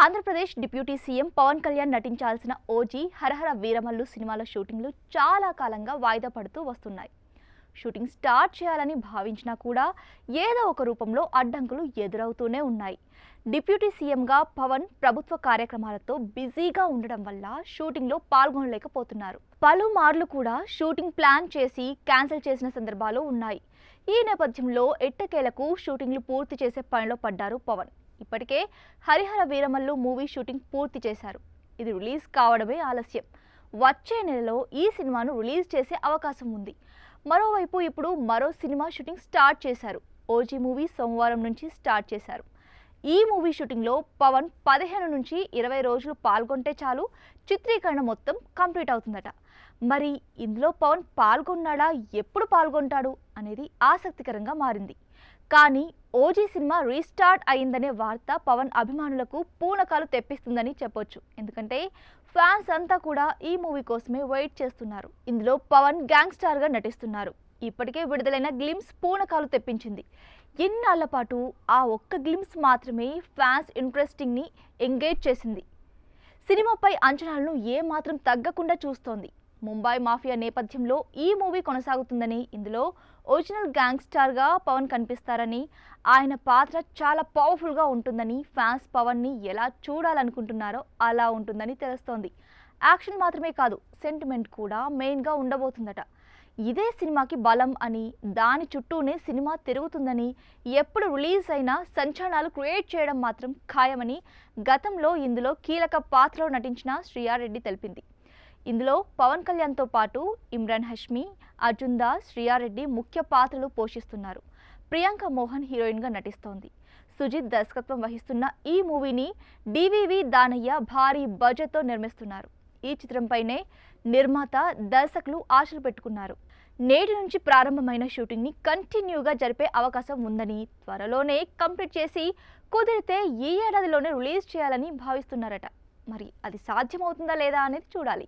Andhra Pradesh deputy CM Pawan Kalyan నటించాల్సిన OG Hari Hara Veera Mallu సినిమాల షూటింగ్లు చాలా కాలంగా వాయిదా పడుతూ వస్తున్నాయి. షూటింగ్ స్టార్ట్ చేయాలని భావించినా కూడా ఏదో ఒక రూపంలో అడ్డంకులు ఎదురవుతూనే ఉన్నాయి. డిప్యూటీ సీఎంగా పవన్ ప్రభుత్వ కార్యక్రమాలతో బిజీగా ఉండడం వల్ల షూటింగ్లో పాల్గొనలేకపోతున్నారు. పలుమార్లు కూడా షూటింగ్ ప్లాన్ చేసి క్యాన్సిల్ చేసిన సందర్భాలు ఉన్నాయి. ఈ నేపథ్యంలో ఎట్టకేలకు షూటింగ్లు పూర్తి చేసే పనిలో పడ్డారు పవన్. ఇప్పటికే హరిహర వీరమల్లు మూవీ షూటింగ్ పూర్తి చేశారు. ఇది రిలీజ్ కావడమే ఆలస్యం. వచ్చే నెలలో ఈ సినిమాను రిలీజ్ చేసే అవకాశం ఉంది. మరోవైపు ఇప్పుడు మరో సినిమా షూటింగ్ స్టార్ట్ చేశారు. ఓజీ మూవీ సోమవారం నుంచి స్టార్ట్ చేశారు. ఈ మూవీ షూటింగ్లో పవన్ 15 నుంచి 20 రోజులు పాల్గొంటే చాలు, చిత్రీకరణ మొత్తం కంప్లీట్ అవుతుందట. మరి ఇందులో పవన్ పాల్గొన్నాడా, ఎప్పుడు పాల్గొంటాడు అనేది ఆసక్తికరంగా మారింది. కానీ ఓజీ సినిమా రీస్టార్ట్ అయిందనే వార్త పవన్ అభిమానులకు పూనకాలు తెప్పిస్తుందని చెప్పొచ్చు. ఎందుకంటే ఫ్యాన్స్ అంతా కూడా ఈ మూవీ కోసమే వెయిట్ చేస్తున్నారు. ఇందులో పవన్ గ్యాంగ్స్టార్గా నటిస్తున్నారు. ఇప్పటికే విడుదలైన గ్లిమ్స్ పూనకాలు తెప్పించింది. ఎన్నాళ్ల పాటు ఆ ఒక్క గ్లిమ్స్ మాత్రమే ఫ్యాన్స్ ఇంట్రెస్టింగ్ని ఎంగేజ్ చేసింది. సినిమాపై అంచనాలను ఏమాత్రం తగ్గకుండా చూస్తోంది. ముంబై మాఫియా నేపథ్యంలో ఈ మూవీ కొనసాగుతుందని, ఇందులో ఒరిజినల్ గ్యాంగ్స్టార్గా పవన్ కనిపిస్తారని, ఆయన పాత్ర చాలా పవర్ఫుల్గా ఉంటుందని, ఫ్యాన్స్ పవన్ని ఎలా చూడాలనుకుంటున్నారో అలా ఉంటుందని తెలుస్తోంది. యాక్షన్ మాత్రమే కాదు, సెంటిమెంట్ కూడా మెయిన్గా ఉండబోతుందట. ఇదే సినిమాకి బలం అని, దాని చుట్టూనే సినిమా తిరుగుతుందని, ఎప్పుడు రిలీజ్ అయినా సంచలనాలు క్రియేట్ చేయడం మాత్రం ఖాయమని గతంలో ఇందులో కీలక పాత్రలో నటించిన శ్రీయారెడ్డి తెలిపింది. ఇందులో పవన్ కళ్యాణ్తో పాటు ఇమ్రాన్ హష్మి, అర్జున్ దాస్, శ్రీయారెడ్డి ముఖ్య పాత్రలు పోషిస్తున్నారు. ప్రియాంక మోహన్ హీరోయిన్గా నటిస్తోంది. సుజిత్ దర్శకత్వం వహిస్తున్న ఈ మూవీని డివివి దానయ్య భారీ బడ్జెట్తో నిర్మిస్తున్నారు. ఈ చిత్రంపైనే నిర్మాత, దర్శకులు ఆశలు పెట్టుకున్నారు. నేటి నుంచి ప్రారంభమైన షూటింగ్ని కంటిన్యూగా జరిపే అవకాశం ఉందని, త్వరలోనే కంప్లీట్ చేసి కుదిరితే ఈ ఏడాదిలోనే రిలీజ్ చేయాలని భావిస్తున్నారట. మరి అది సాధ్యమవుతుందా లేదా అనేది చూడాలి.